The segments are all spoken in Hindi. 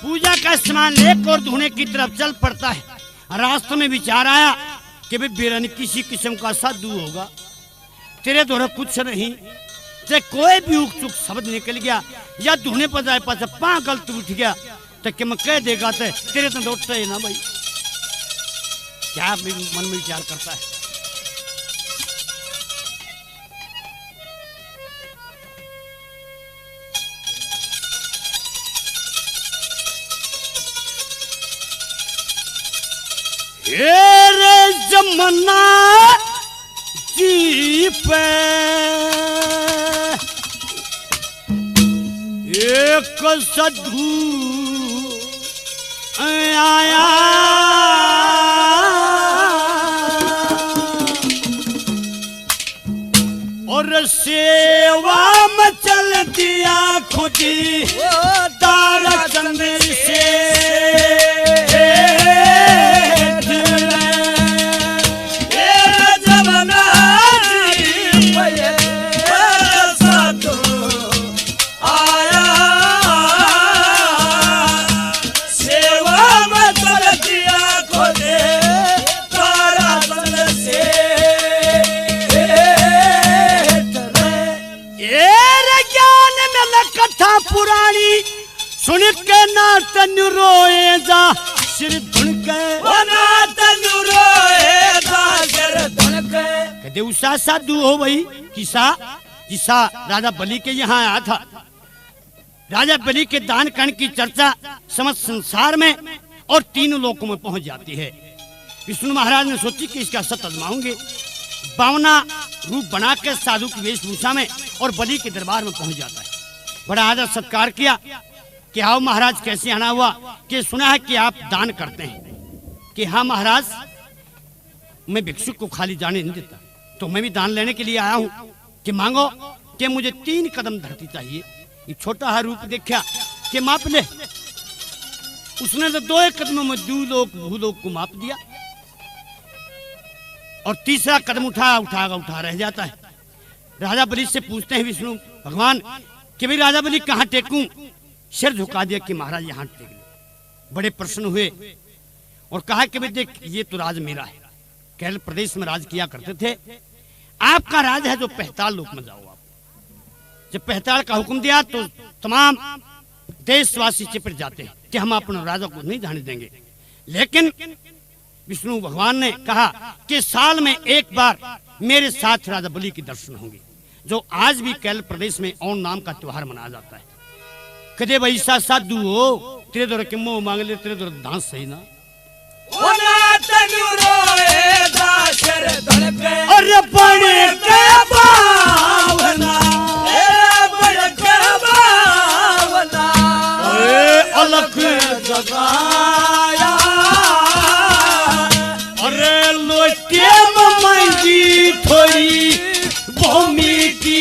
पूजा का सामान लेकर और धोने की तरफ चल पड़ता है। रास्ते में विचार आया कि भाई बेरन किसी किस्म का साधु होगा, तेरे द्वारा कुछ नहीं, चाहे कोई भी उक चुक शब्द निकल गया या धोने पर जाए पास पाँ गलत उठ गया तो कि मैं कह देगा तो तेरे तो लौटता है ना भाई। क्या मन में विचार करता है। रे जमना जी पे एक साधु आया, और सेवा में चल दिया खुदी तारा चंद्र से। पुरानी सुन के ना तनु रोए जा सिर धुनके, कदे उषा साधु हो भाई। किसा राजा बलि के यहाँ आया था। राजा बलि के दान कर्ण की चर्चा समस्त संसार में और तीनों लोकों में पहुंच जाती है। विष्णु महाराज ने सोची कि इसका सत आजमाऊंगे। बावना रूप बनाकर साधु की वेशभूषा में और बलि के दरबार में पहुंच जाता है। बड़ा आदर सत्कार किया कि आओ महाराज, कैसे आना हुआ कि सुना है कि आप दान करते हैं। कि हाँ महाराज, मैं भिक्षुक को खाली जाने नहीं देता, तो मैं भी दान लेने के लिए आया हूँ। कि मांगो कि मुझे 3 कदम धरती चाहिए। ये छोटा हा रूप देखा कि माप ले। उसने तो 2 कदमों में दूलोक भूलोक को माप दिया और तीसरा कदम उठा रह जाता है। राजा बलि से पूछते हैं विष्णु भगवान कि भाई राजा बलि कहाँ टेकूं। सिर झुका दिया कि महाराज यहाँ टेक लो। बड़े प्रसन्न हुए और कहा कि भाई देख, ये तो राज मेरा है। केरल प्रदेश में राज किया करते थे, आपका राज है जो पहताल लोक में जाओ। आप जब पहताल का हुक्म दिया तो तमाम देशवासी चिपट जाते हैं कि हम अपने राजा को नहीं जाने देंगे। लेकिन विष्णु भगवान ने कहा कि साल में एक बार मेरे साथ राजा बलि के दर्शन होंगे, जो आज भी केरल प्रदेश में ओण नाम का त्योहार मनाया जाता है। कदे भाई साधु हो, तेरे द्वारा के मुंह मांग ले, तेरे द्वारा दांत सही ना। अरे बड़े के बावना, अलग जगाया, अरे लोटे मम्मी थोड़ी भूमि की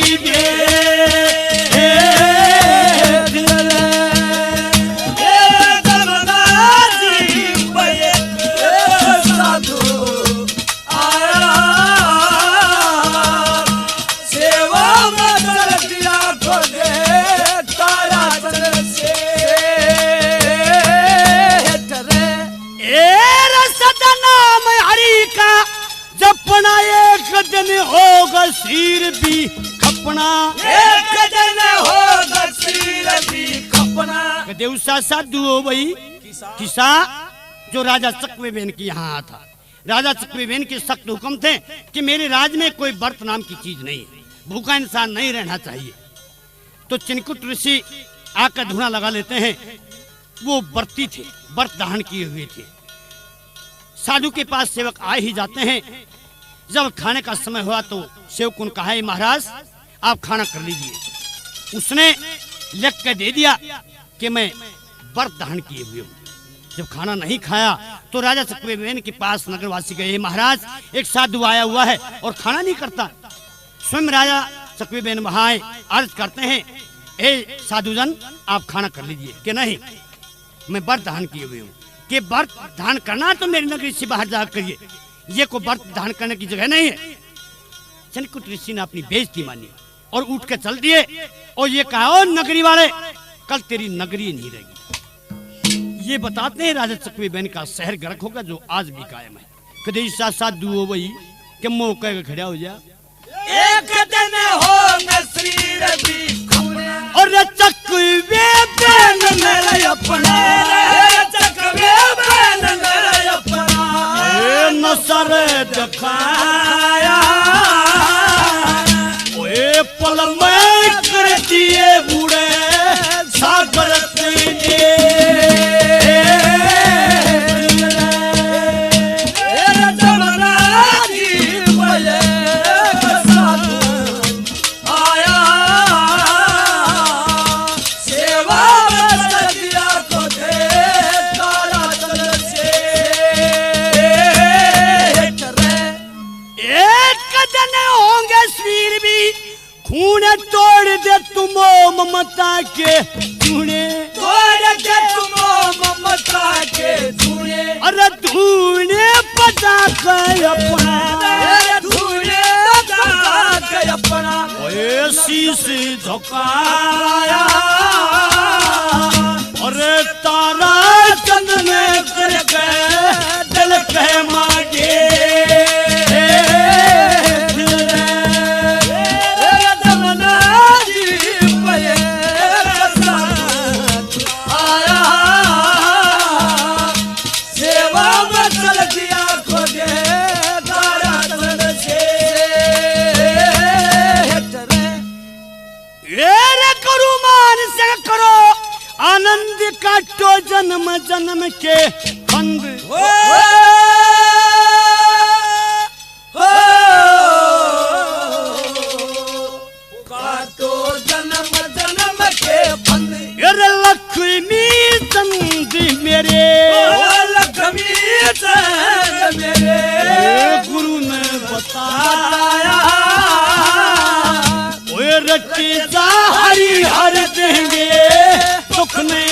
एक दिन होगा सिर भी खपना, एक दिन होगा सिर भी खपना। देवसा साधु हो भाई। किसा जो राजा चक्रवेन के यहाँ था। राजा चक्रवेन के सख्त हुक्म थे कि मेरे राज में कोई व्रत नाम की चीज नहीं है, भूखा इंसान नहीं रहना चाहिए। तो चिनकुट ऋषि आकर धुना लगा लेते हैं। वो व्रती थे, व्रत धारण किए हुए थे। साधु के पास सेवक आ ही जाते हैं। जब खाने का समय हुआ तो सेवक ने कहा, महाराज आप खाना कर लीजिए। उसने लिख के दे दिया कि मैं व्रत धारण किए हुए हूँ। जब खाना नहीं खाया तो राजा चक्रवेन के पास नगरवासी गए, महाराज एक साधु आया हुआ है और खाना नहीं करता। स्वयं राजा चक्रवेन वहां आए, अर्ज करते हैं, ए साधुजन आप खाना कर लीजिए। कि नहीं, मैं व्रत धारण किए हुए हूँ। कि व्रत धारण करना तो मेरी नगरी से बाहर जाकर करिए, ये को व्रत धारण करने की जगह नहीं है। चिनकुट ऋषि ने अपनी बेइज्जती मानी और उठ के चल दिए और ये कहा, ओ नगरी वाले, कल तेरी नगरी नहीं रहेगी। ये बताते हैं राजा चकवे बहन का शहर गर्क होगा जो आज भी कायम है। कदे साथ साथ दुओ वही कि मौके का खड़ा हो जा। एक दिन होगा श्री रवि और चकवे बहन मेरे अपना, चकवे बहन मेरे अपना नसर दिखाया ओए पल में कर दिए बूढ़े सागर खूने तोड़ दे तुमो ममता के धूने, तोड़ दे तुमो ममता के धूने, अरे धूने पता के अपना, धूने पता के अपना ओए शीश झुकाया अरे तारा चंद में करके दिल के मांगे आनंद काटो जन्म जन्म के फंद काटो जन्म जन्म के फंद लक्ष्मी चंद मेरे लक्ष्मी चंद मेरे गुरु ने बताया ओए रटी जा हरि हर देंगे सुखने